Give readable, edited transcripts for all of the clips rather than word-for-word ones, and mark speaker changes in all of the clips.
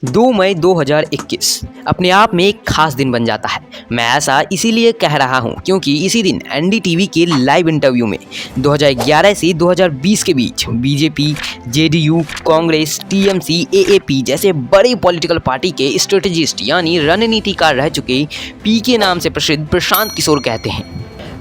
Speaker 1: 2 मई 2021 अपने आप में एक खास दिन बन जाता है। मैं ऐसा इसीलिए कह रहा हूँ क्योंकि इसी दिन एनडीटीवी के लाइव इंटरव्यू में 2011 से 2020 के बीच BJP, JDU, Congress, TMC, AAP जैसे बड़ी पॉलिटिकल पार्टी के स्ट्रेटेजिस्ट यानी रणनीतिकार रह चुके पी के नाम से प्रसिद्ध प्रशांत किशोर कहते हैं,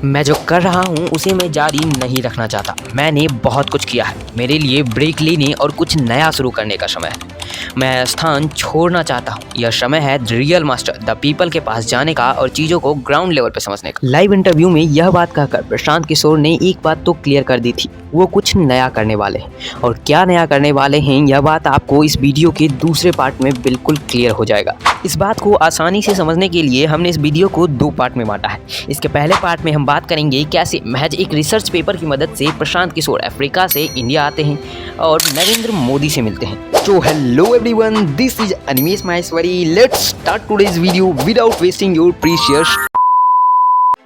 Speaker 1: मैं जो कर रहा हूँ उसे मैं जारी नहीं रखना चाहता। मैंने बहुत कुछ किया है। मेरे लिए ब्रेक लेने और कुछ नया शुरू करने का समय है। मैं स्थान छोड़ना चाहता हूँ। यह समय है रियल मास्टर द पीपल के पास जाने का और चीज़ों को ग्राउंड लेवल पर समझने का। लाइव इंटरव्यू में यह बात कहकर प्रशांत किशोर ने एक बात तो क्लियर कर दी थी, वो कुछ नया करने वाले हैं। और क्या नया करने वाले हैं यह बात आपको इस वीडियो के दूसरे पार्ट में बिल्कुल क्लियर हो जाएगा। इस बात को आसानी से समझने के लिए हमने इस वीडियो को 2 पार्ट में बांटा है। इसके पहले पार्ट में हम बात करेंगे कैसे महज एक रिसर्च पेपर की मदद से प्रशांत किशोर अफ्रीका से इंडिया आते हैं और नरेंद्र मोदी से मिलते हैं। So hello everyone, this is Animesh Maheshwari. Let's start today's video without wasting your precious।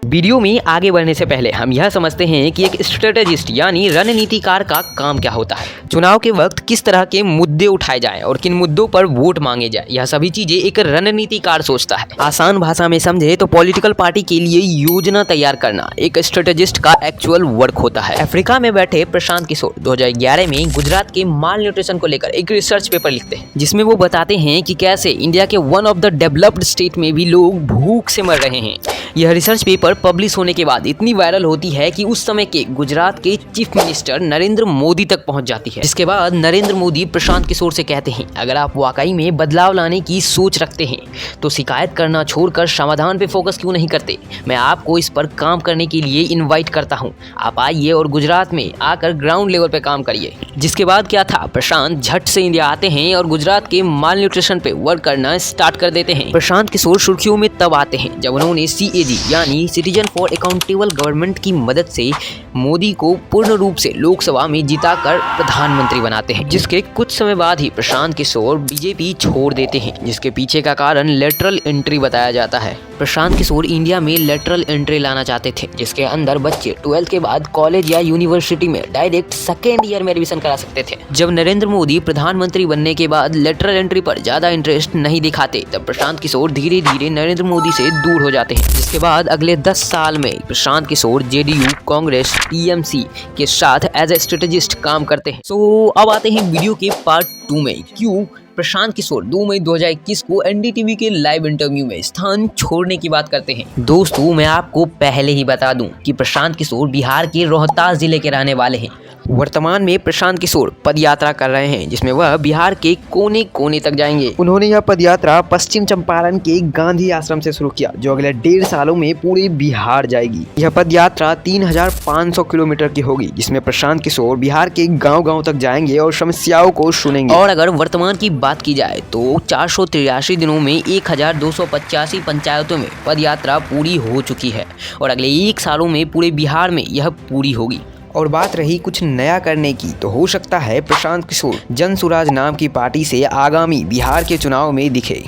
Speaker 1: Video में आगे बढ़ने से पहले हम यह समझते हैं कि एक स्ट्रेटेजिस्ट यानी रणनीतिकार का काम क्या होता है। चुनाव के वक्त किस तरह के मुद्दे उठाए जाएं और किन मुद्दों पर वोट मांगे जाए, यह सभी चीजें एक रणनीतिकार सोचता है। आसान भाषा में समझे तो पॉलिटिकल पार्टी के लिए योजना तैयार करना एक स्ट्रेटेजिस्ट का एक्चुअल वर्क होता है। अफ्रीका में बैठे प्रशांत किशोर 2011 में गुजरात के माल न्यूट्रिशन को लेकर एक रिसर्च पेपर लिखते हैं, जिसमें वो बताते हैं कि कैसे इंडिया के one of the developed state में भी लोग भूख से मर रहे हैं। यह रिसर्च पेपर पब्लिश होने के बाद इतनी वायरल होती है कि उस समय के गुजरात के चीफ मिनिस्टर नरेंद्र मोदी तक पहुंच जाती है। जिसके बाद नरेंद्र मोदी प्रशांत किशोर से कहते हैं, अगर आप वाकई में बदलाव लाने की सोच रखते हैं तो शिकायत करना छोड़कर समाधान पे फोकस क्यों नहीं करते। मैं आपको इस पर काम करने के लिए इन्वाइट करता हूँ। आप आइए और गुजरात में आकर ग्राउंड लेवल पे काम करिए। जिसके बाद क्या था, प्रशांत झट से इंडिया आते हैं और गुजरात के माल न्यूट्रिशन पे वर्क करना स्टार्ट कर देते हैं। प्रशांत किशोर सुर्खियों में तब आते हैं जब उन्होंने CAG यानी सिटीजन फॉर अकाउंटेबल गवर्नमेंट की मदद से मोदी को पूर्ण रूप से लोकसभा में जिताकर प्रधानमंत्री बनाते हैं। जिसके कुछ समय बाद ही प्रशांत किशोर बीजेपी छोड़ देते हैं, जिसके पीछे का कारण लेटरल एंट्री बताया जाता है। प्रशांत किशोर इंडिया में लेटरल एंट्री लाना चाहते थे, जिसके अंदर बच्चे 12th के बाद कॉलेज या यूनिवर्सिटी में डायरेक्ट सेकेंड ईयर में एडमिशन करा सकते थे। जब नरेंद्र मोदी प्रधानमंत्री बनने के बाद लेटरल एंट्री पर ज्यादा इंटरेस्ट नहीं दिखाते, तब प्रशांत किशोर धीरे धीरे नरेंद्र मोदी से दूर हो जाते हैं। जिसके बाद अगले 10 साल में प्रशांत किशोर जेडीयू, कांग्रेस, टीएमसी के साथ एज ए स्ट्रेटेजिस्ट काम करते हैं। सो अब आते हैं वीडियो के पार्ट 2 में, क्यों प्रशांत किशोर 2 मई 2021 को एनडीटीवी के लाइव इंटरव्यू में स्थान छोड़ने की बात करते हैं। दोस्तों, मैं आपको पहले ही बता दूं कि प्रशांत किशोर बिहार के रोहतास जिले के रहने वाले हैं। वर्तमान में प्रशांत किशोर पद यात्रा कर रहे हैं, जिसमें वह बिहार के कोने कोने तक जाएंगे। उन्होंने यह पद यात्रा पश्चिम चंपारण के गांधी आश्रम से शुरू किया, जो अगले 1.5 सालों में पूरे बिहार जाएगी। यह पद यात्रा 3500 किलोमीटर की होगी, जिसमें प्रशांत किशोर बिहार के गाँव-गाँव तक जाएंगे और समस्याओं को सुनेंगे। और अगर वर्तमान की बात की जाए तो 483 दिनों में 1285 पंचायतों में पद यात्रा पूरी हो चुकी है और अगले 1 सालों में पूरे बिहार में यह पूरी होगी। और बात रही कुछ नया करने की, तो हो सकता है प्रशांत किशोर जन सुराज नाम की पार्टी से आगामी बिहार के चुनाव में दिखे।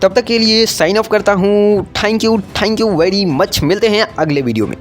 Speaker 1: तब तक के लिए साइन ऑफ करता हूँ। Thank you very much. मिलते हैं अगले वीडियो में।